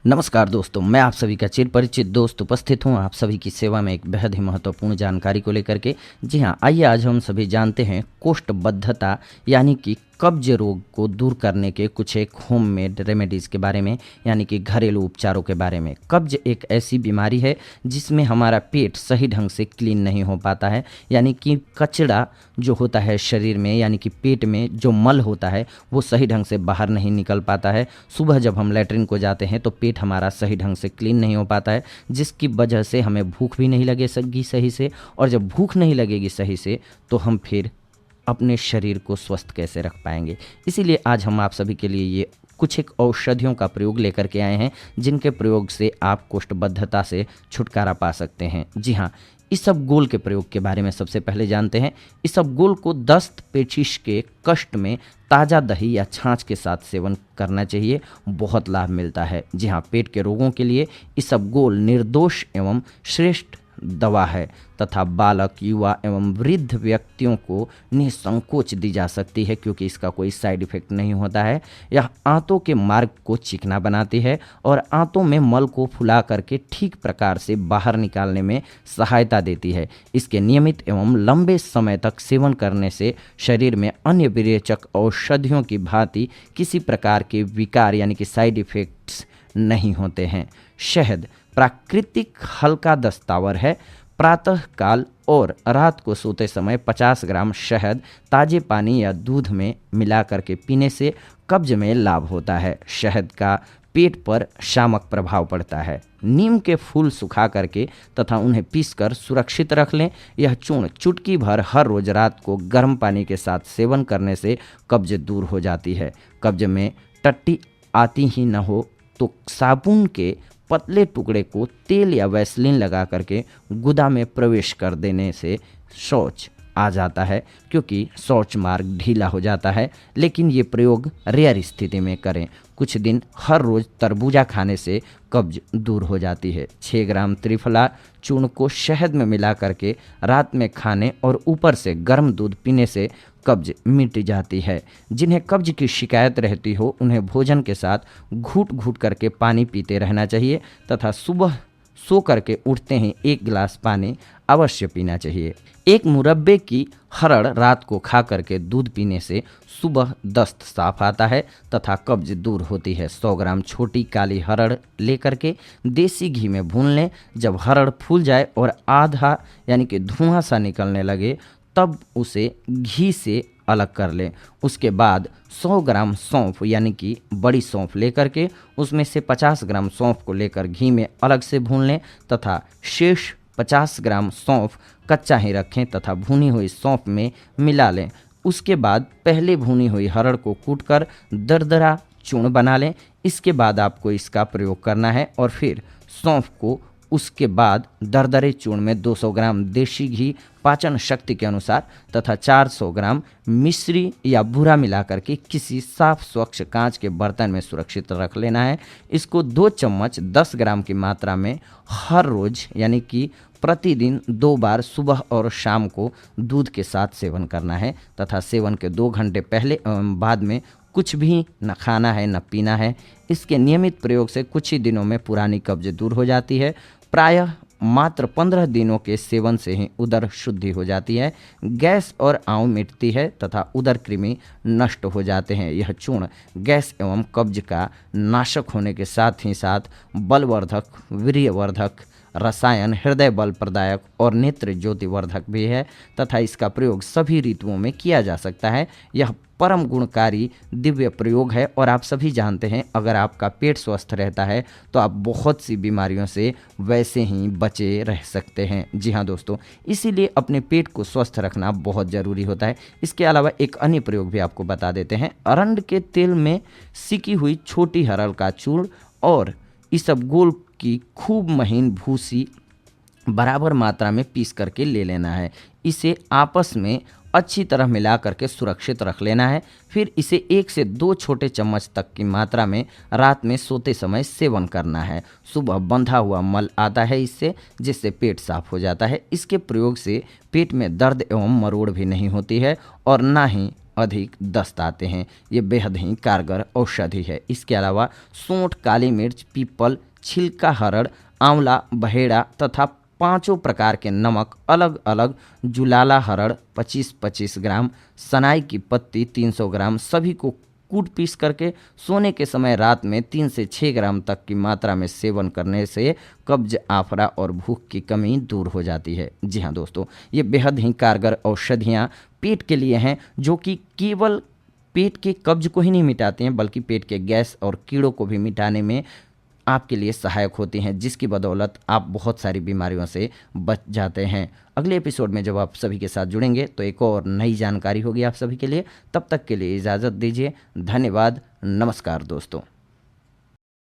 नमस्कार दोस्तों, मैं आप सभी का चिर परिचित दोस्त उपस्थित हूं आप सभी की सेवा में एक बेहद ही महत्वपूर्ण जानकारी को लेकर के। जी हां, आइए आज हम सभी जानते हैं कोष्ठबद्धता यानी कि कब्ज रोग को दूर करने के कुछ एक होममेड रेमेडीज़ के बारे में, यानी कि घरेलू उपचारों के बारे में। कब्ज एक ऐसी बीमारी है जिसमें हमारा पेट सही ढंग से क्लीन नहीं हो पाता है, यानी कि कचरा जो होता है शरीर में, यानी कि पेट में जो मल होता है वो सही ढंग से बाहर नहीं निकल पाता है। सुबह जब हम लैट्रिन को जाते हैं तो पेट हमारा सही ढंग से क्लीन नहीं हो पाता है, जिसकी वजह से हमें भूख भी नहीं लगेगी सही से, और जब भूख नहीं लगेगी सही से तो हम फिर अपने शरीर को स्वस्थ कैसे रख पाएंगे। इसीलिए आज हम आप सभी के लिए ये कुछ एक औषधियों का प्रयोग लेकर के आए हैं, जिनके प्रयोग से आप कोष्ठबद्धता से छुटकारा पा सकते हैं। जी हाँ, इसबगोल के प्रयोग के बारे में सबसे पहले जानते हैं। इसबगोल को दस्त पेचिश के कष्ट में ताज़ा दही या छाछ के साथ सेवन करना चाहिए, बहुत लाभ मिलता है। जी हाँ, पेट के रोगों के लिए इसबगोल निर्दोष एवं श्रेष्ठ दवा है तथा बालक, युवा एवं वृद्ध व्यक्तियों को निसंकोच दी जा सकती है, क्योंकि इसका कोई साइड इफेक्ट नहीं होता है। यह आंतों के मार्ग को चिकना बनाती है और आंतों में मल को फुला करके ठीक प्रकार से बाहर निकालने में सहायता देती है। इसके नियमित एवं लंबे समय तक सेवन करने से शरीर में अन्य विरेचक औषधियों की भांति किसी प्रकार के विकार यानी कि साइड इफेक्ट्स नहीं होते हैं। शहद प्राकृतिक हल्का दस्तावर है। प्रातः काल और रात को सोते समय 50 ग्राम शहद ताजे पानी या दूध में मिला करके पीने से कब्ज में लाभ होता है। शहद का पेट पर शामक प्रभाव पड़ता है। नीम के फूल सुखा करके तथा उन्हें पीसकर सुरक्षित रख लें। यह चूर्ण चुटकी भर हर रोज रात को गर्म पानी के साथ सेवन करने से कब्ज दूर हो जाती है। कब्ज में टट्टी आती ही न हो तो साबुन के पतले टुकड़े को तेल या वैसलीन लगा करके गुदा में प्रवेश कर देने से शौच आ जाता है, क्योंकि शौच मार्ग ढीला हो जाता है। लेकिन ये प्रयोग रेयर स्थिति में करें। कुछ दिन हर रोज तरबूजा खाने से कब्ज दूर हो जाती है। 6 ग्राम त्रिफला चूर्ण को शहद में मिला करके रात में खाने और ऊपर से गर्म दूध पीने से कब्ज मिट जाती है। जिन्हें कब्ज की शिकायत रहती हो उन्हें भोजन के साथ घूट घूट करके पानी पीते रहना चाहिए तथा सुबह सो करके उठते ही 1 गिलास पानी अवश्य पीना चाहिए। एक मुरब्बे की हरड़ रात को खा करके दूध पीने से सुबह दस्त साफ आता है तथा कब्ज दूर होती है। 100 ग्राम छोटी काली हरड़ लेकर के देसी घी में भून लें। जब हरड़ फूल जाए और आधा यानी कि धुआं सा निकलने लगे तब उसे घी से अलग कर लें। उसके बाद 100 ग्राम सौंफ यानी कि बड़ी सौंफ लेकर के उसमें से 50 ग्राम सौंफ को लेकर घी में अलग से भून लें तथा शेष 50 ग्राम सौंफ कच्चा ही रखें तथा भुनी हुई सौंफ में मिला लें। उसके बाद पहले भुनी हुई हरड़ को कूटकर दरदरा चूर्ण बना लें। इसके बाद आपको इसका प्रयोग करना है और फिर सौंफ को उसके बाद दरदरे चूर्ण में 200 ग्राम देशी घी पाचन शक्ति के अनुसार तथा 400 ग्राम मिश्री या बूरा मिलाकर के किसी साफ स्वच्छ कांच के बर्तन में सुरक्षित रख लेना है। इसको 2 चम्मच 10 ग्राम की मात्रा में हर रोज यानी कि प्रतिदिन 2 बार सुबह और शाम को दूध के साथ सेवन करना है तथा सेवन के 2 घंटे पहले एवं बाद में कुछ भी न खाना है न पीना है। इसके नियमित प्रयोग से कुछ ही दिनों में पुरानी कब्ज दूर हो जाती है। प्रायः मात्र 15 दिनों के सेवन से ही उदर शुद्धि हो जाती है, गैस और आंव मिटती है तथा उदर कृमि नष्ट हो जाते हैं। यह चूर्ण गैस एवं कब्ज का नाशक होने के साथ ही साथ बलवर्धक, वीर्यवर्धक, रसायन, हृदय बल प्रदायक और नेत्र ज्योतिवर्धक भी है तथा इसका प्रयोग सभी ऋतुओं में किया जा सकता है। यह परम गुणकारी दिव्य प्रयोग है और आप सभी जानते हैं, अगर आपका पेट स्वस्थ रहता है तो आप बहुत सी बीमारियों से वैसे ही बचे रह सकते हैं। जी हाँ दोस्तों, इसीलिए अपने पेट को स्वस्थ रखना बहुत ज़रूरी होता है। इसके अलावा एक अन्य प्रयोग भी आपको बता देते हैं। अरंड के तेल में सिकी हुई छोटी हरड़ का चूर्ण और इसबगोल की खूब महीन भूसी बराबर मात्रा में पीस करके ले लेना है। इसे आपस में अच्छी तरह मिला करके सुरक्षित रख लेना है। फिर इसे 1 से 2 छोटे चम्मच तक की मात्रा में रात में सोते समय सेवन करना है। सुबह बंधा हुआ मल आता है इससे, जिससे पेट साफ हो जाता है। इसके प्रयोग से पेट में दर्द एवं मरोड़ भी नहीं होती है और ना ही अधिक दस्त आते हैं। ये बेहद ही कारगर औषधि है। इसके अलावा सूंठ, काली मिर्च, पीपल, छिलका हरड़, आंवला, बहेड़ा तथा 5 प्रकार के नमक अलग अलग, जुलाला हरड़ 25-25 ग्राम, सनाई की पत्ती 300 ग्राम, सभी को कूट पीस करके सोने के समय रात में 3 से 6 ग्राम तक की मात्रा में सेवन करने से कब्ज, आफरा और भूख की कमी दूर हो जाती है। जी हाँ दोस्तों, ये बेहद ही कारगर औषधियाँ पेट के लिए हैं, जो कि केवल पेट के कब्ज को ही नहीं मिटाते हैं बल्कि पेट के गैस और कीड़ों को भी मिटाने में आपके लिए सहायक होती हैं, जिसकी बदौलत आप बहुत सारी बीमारियों से बच जाते हैं। अगले एपिसोड में जब आप सभी के साथ जुड़ेंगे तो एक और नई जानकारी होगी आप सभी के लिए। तब तक के लिए इजाज़त दीजिए। धन्यवाद। नमस्कार दोस्तों।